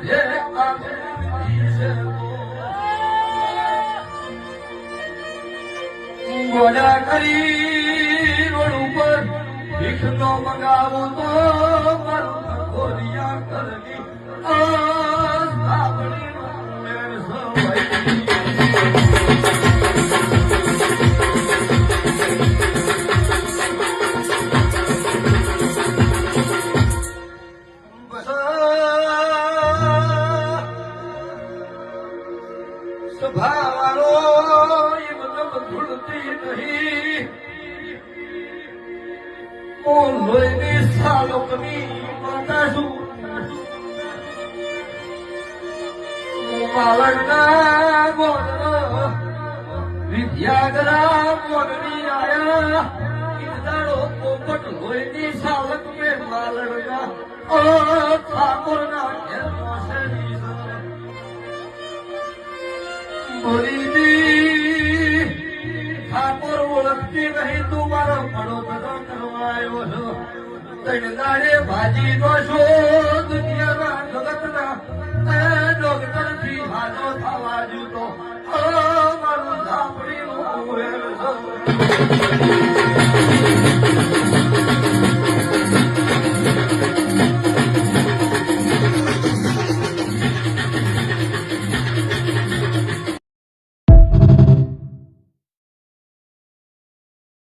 મધ્ય ગોડા કરી રોડ ઉપર ભીખ નો મંગાવું તો મારું ગોરિયા કરવી સભાવાળો એ મતલબ ભૂલતી નહીં ઓ લોહીની સાલોકની માતા છું માલણના ગોળ વિદ્યાગરા ગોળની આયા ઇંદાડો પોપટ લોહીની સાલક મેં માલણના ઓ ઠાકોરના ઘેરમાં શેરી બોલીની ઠાકોર ઓળખતી નહીં તું મારો પડો બધો કરવા આવ્યો છો તૈણ દાડે ભાજી નો છો દુનિયાના જગતના ડોક્ટર થી હાજો થવા જુતો મારું ઝાપડી નું